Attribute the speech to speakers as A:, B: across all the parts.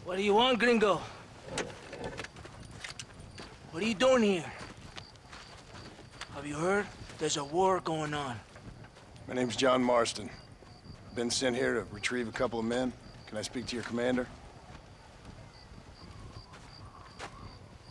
A: What do you want, gringo? What are you doing here? Have you heard? There's a war going on.
B: My name's John Marston. Been sent here to retrieve a couple of men. Can I speak to your commander?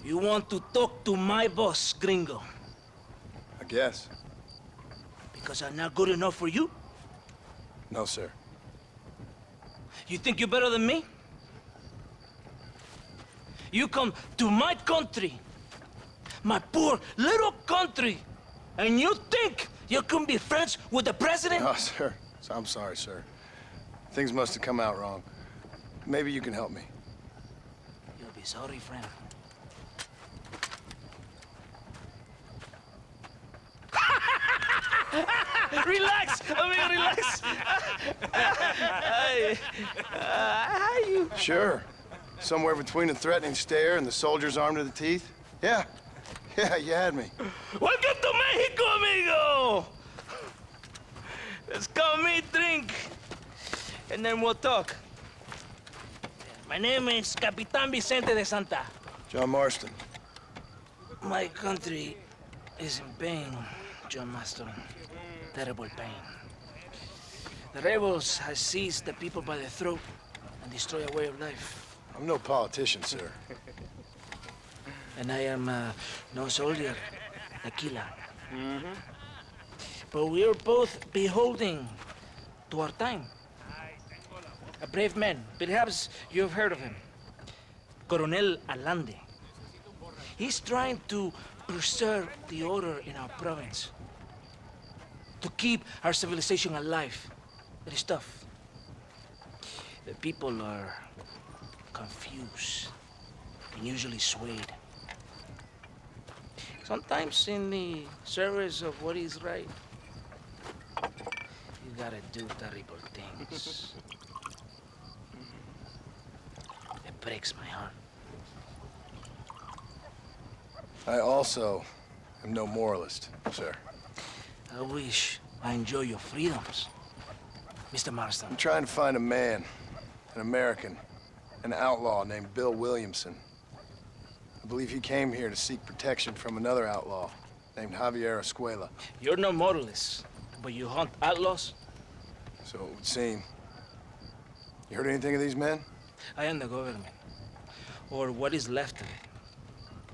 A: You want to talk to my boss, gringo?
B: I guess.
A: Because I'm not good enough for you?
B: No, sir.
A: You think you're better than me? You come to my country, my poor little country, and you think you can be friends with the president?
B: No, sir. I'm sorry, sir. Things must have come out wrong. Maybe you can help me.
A: You'll be sorry, friend. Relax, amigo, relax. How you?
B: Sure. Somewhere between a threatening stare and the soldier's arm to the teeth? Yeah. Yeah, you had me.
A: Welcome to Mexico, amigo! Let's come meet, drink, and then we'll talk. My name is Capitan Vicente de Santa.
B: John Marston.
A: My country is in pain, John Marston. Terrible pain. The rebels have seized the people by the throat and destroy a way of life.
B: I'm no politician, sir.
A: And I am no soldier, a killer. But we are both beholding to our time. A brave man, perhaps you've heard of him. Coronel Allende. He's trying to preserve the order in our province. To keep our civilization alive. It is tough. The people are confused and usually swayed. Sometimes in the service of what is right, you gotta do terrible things. It breaks my heart.
B: I also am no moralist, sir.
A: I wish I enjoy your freedoms, Mr. Marston.
B: I'm trying to find a man, an American, an outlaw named Bill Williamson. I believe he came here to seek protection from another outlaw named Javier Escuela.
A: You're no moralist, but you hunt outlaws?
B: So it would seem. You heard anything of these men?
A: I am the government, or what is left of it.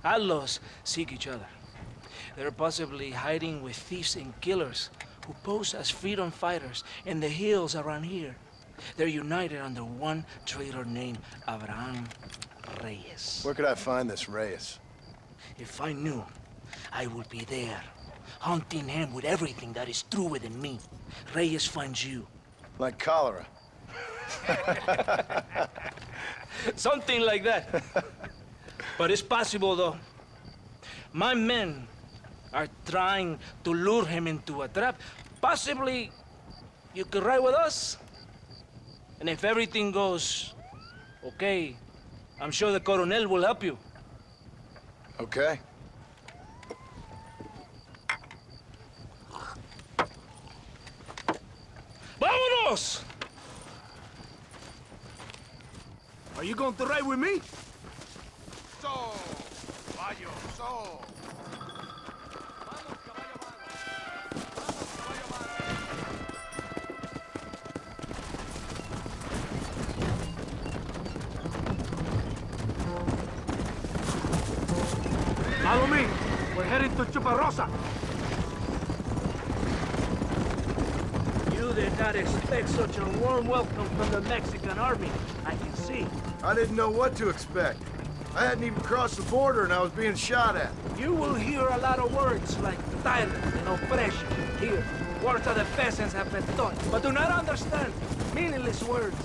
A: Outlaws seek each other. They're possibly hiding with thieves and killers who pose as freedom fighters in the hills around here. They're united under one traitor named Abraham Reyes.
B: Where could I find this Reyes?
A: If I knew, I would be there, hunting him with everything that is true within me. Reyes finds you.
B: Like cholera.
A: Something like that. But it's possible, though. My men are trying to lure him into a trap. Possibly, you could ride with us. And if everything goes okay, I'm sure the Coronel will help you.
B: Okay.
A: ¡Vámonos!
C: Are you going to ride with me?
D: So, caballo, so.
C: Follow me. We're heading to Chuparosa.
A: You did not expect such a warm welcome from the Mexican army, I can see.
B: I didn't know what to expect. I hadn't even crossed the border and I was being shot at.
A: You will hear a lot of words like tyrant and oppression here. Words that the peasants have been taught, but do not understand. Meaningless words.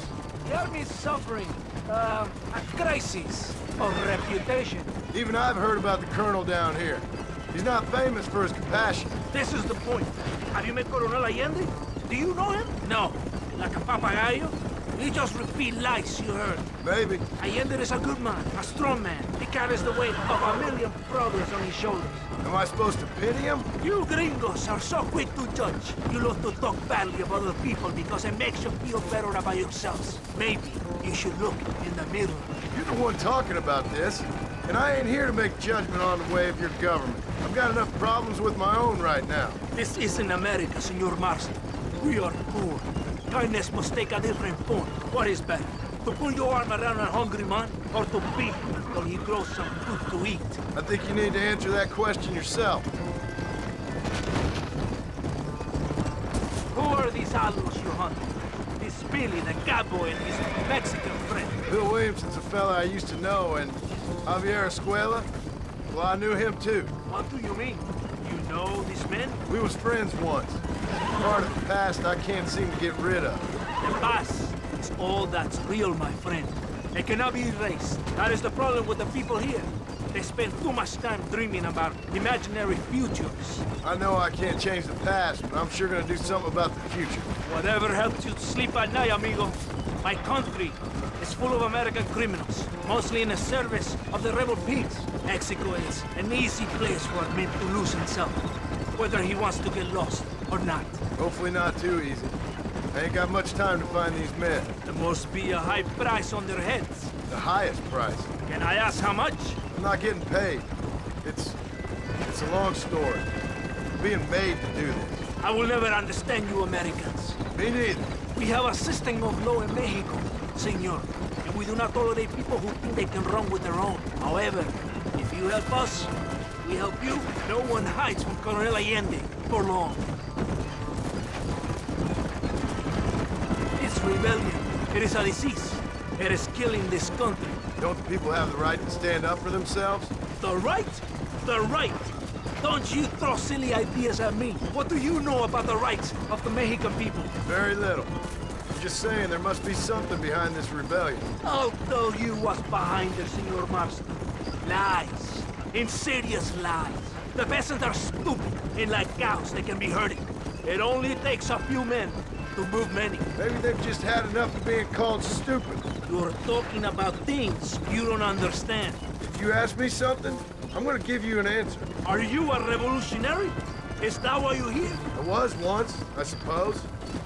A: The army is suffering a crisis of reputation.
B: Even I've heard about the colonel down here. He's not famous for his compassion.
A: This is the point. Have you met Coronel Allende? Do you know him? No. Like a papagayo? You just repeat lies you heard.
B: Maybe.
A: Allende is a good man, a strong man. He carries the weight of a million brothers on his shoulders.
B: Am I supposed to pity him?
A: You gringos are so quick to judge. You love to talk badly of other people because it makes you feel better about yourselves. Maybe you should look in the mirror.
B: You're the one talking about this, and I ain't here to make judgment on the way of your government. I've got enough problems with my own right now.
A: This isn't America, Senor Marston. We are poor. Kindness must take a different form. What is better? To pull your arm around a hungry man, or to beat him till he grows some food to eat?
B: I think you need to answer that question yourself.
A: Who are these outlaws you hunt? This Billy, the cowboy, and his Mexican friend.
B: Bill Williamson's a fella I used to know, and Javier Escuela? Well, I knew him too.
A: What do you mean? You know these men?
B: We was friends once. Part of the past I can't seem to get rid of.
A: The past is all that's real, my friend. It cannot be erased. That is the problem with the people here. They spend too much time dreaming about imaginary futures.
B: I know I can't change the past, but I'm sure gonna do something about the future.
A: Whatever helps you to sleep at night, amigo. My country is full of American criminals, mostly in the service of the rebel pigs. Mexico is an easy place for a man to lose himself, whether he wants to get lost or not.
B: Hopefully not too easy. I ain't got much time to find these men.
A: There must be a high price on their heads.
B: The highest price.
A: Can I ask how much?
B: I'm not getting paid. It's a long story. I'm being made to do this.
A: I will never understand you Americans.
B: Me neither.
A: We have a system of law in Mexico, senor, and we do not tolerate people who think they can run with their own. However, if you help us, we help you. No one hides from Colonel Allende for long. It's rebellion. It is a disease. It is killing this country.
B: Don't the people have the right to stand up for themselves?
A: The right? The right! Don't you throw silly ideas at me. What do you know about the rights of the Mexican people?
B: Very little. I'm just saying there must be something behind this rebellion.
A: I'll tell you what's behind it, Senor Marston. Lies. Insidious lies. The peasants are stupid, and like cows, they can be herded. It only takes a few men to move many.
B: Maybe they've just had enough of being called stupid.
A: You're talking about things you don't understand.
B: If you ask me something, I'm gonna give you an answer.
A: Are you a revolutionary? Is that why you're here?
B: I was once, I suppose.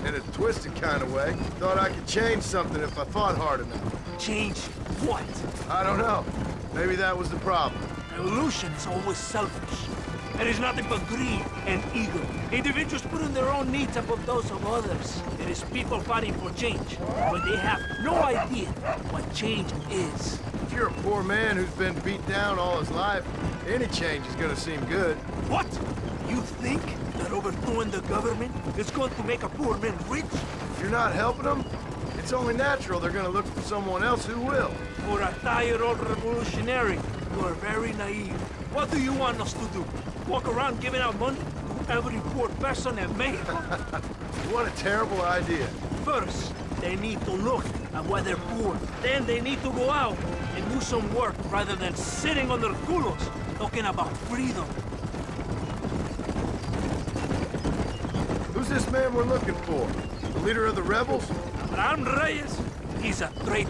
B: In a twisted kind of way. Thought I could change something if I thought hard enough.
A: Change what?
B: I don't know. Maybe that was the problem.
A: Revolution is always selfish. It is nothing but greed and ego. Individuals putting their own needs above those of others. It is people fighting for change when they have no idea what change is.
B: If you're a poor man who's been beat down all his life, any change is gonna seem good.
A: What? You think that overthrowing the government is going to make a poor man rich?
B: If you're not helping them, it's only natural they're gonna look for someone else who will.
A: For a tired old revolutionary, you are very naive. What do you want us to do? Walk around giving out money to every poor person in Mexico?
B: What a terrible idea.
A: First, they need to look at why they're poor. Then they need to go out and do some work rather than sitting on their culos talking about freedom.
B: Who's this man we're looking for? The leader of the rebels?
A: Abraham Reyes, he's a traitor,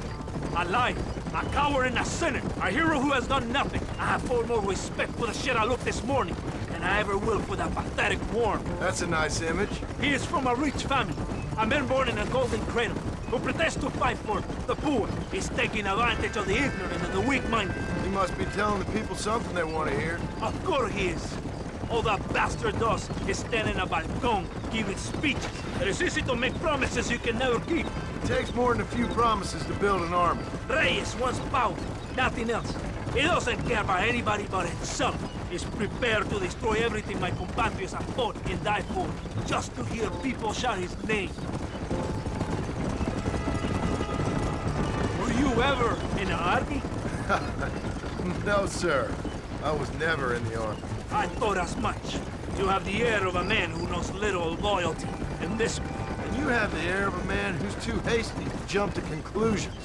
A: a liar, a coward and a sinner, a hero who has done nothing. I have far more respect for the shit I looked this morning than I ever will for that pathetic worm.
B: That's a nice image.
A: He is from a rich family, a man born in a golden cradle, who pretends to fight for the poor. He's taking advantage of the ignorant and the weak-minded.
B: He must be telling the people something they want to hear.
A: Of course he is. All that bastard does is stand in a balcón, giving speeches. It is easy to make promises you can never keep.
B: It takes more than a few promises to build an army.
A: Reyes wants power, nothing else. He doesn't care about anybody but himself. He's prepared to destroy everything my compatriots have fought and died for, just to hear people shout his name. Were you ever in the army?
B: No, sir. I was never in the army.
A: I thought as much. You have the air of a man who knows little loyalty, and this...
B: And you have the air of a man who's too hasty to jump to conclusions.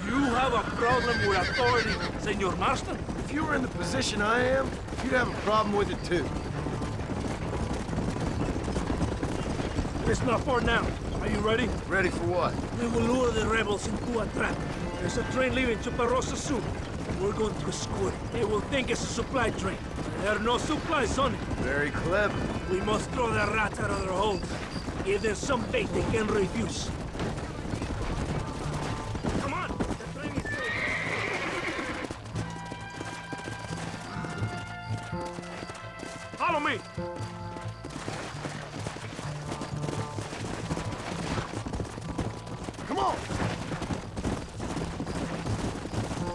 A: You have a problem with authority, Senor Marston?
B: If you were in the position I am, you'd have a problem with it too.
C: It's not far now. Are you ready?
B: Ready for what?
C: We will lure the rebels into a trap. There's a train leaving Chuparosa soon. We're going to escort it. They will think it's a supply train. There are no supplies on it.
B: Very clever.
C: We must throw the rats out of their holes. Give them some bait they can refuse. Come on! The train is ready. Follow me!
B: Come on!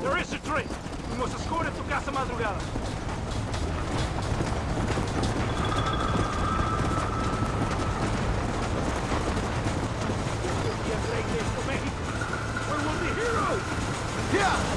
C: There is a train. We must escort it to Casa Madrugada. We will be heroes!
B: Yeah!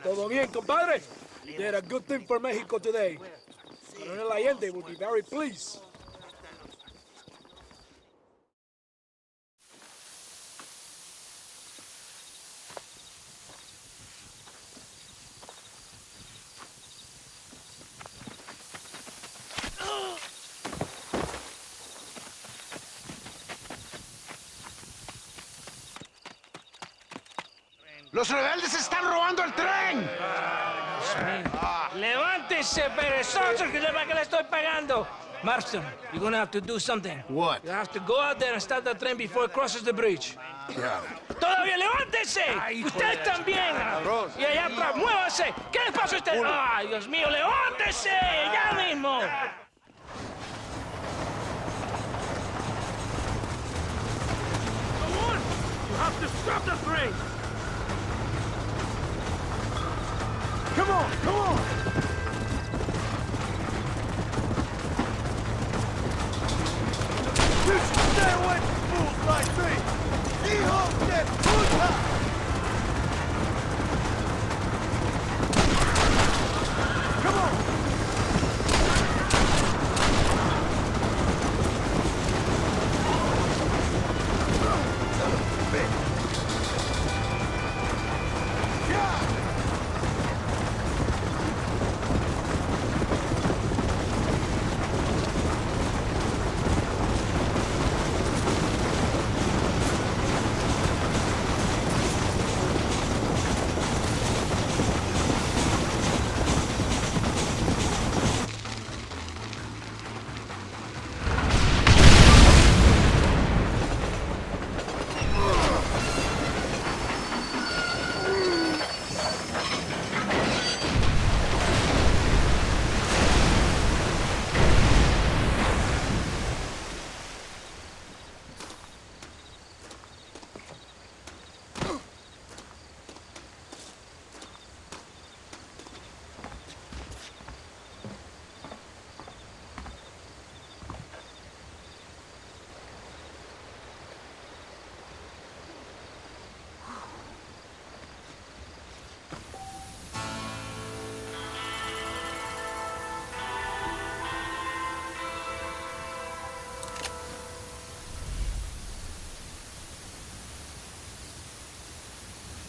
C: Todo bien, compadre? You did a good thing for Mexico today. Colonel Allende will be very pleased.
D: ¡Los rebeldes están robando el tren!
A: ¡Levántese, perezosos, que para que le estoy pagando! Marston, you're gonna have to do something.
B: What?
A: You have to go out there and start the train before it crosses the bridge.
B: Yeah.
A: ¡Todavía levántese! ¡Usted también! Y allá atrás, muévase. ¿Qué les pasa a usted? ¡Ay, Dios mío, levántese! ¡Ya mismo!
C: Come on! You have to stop the train! Come on, come on!
D: You should stay away from fools like me! Hijo de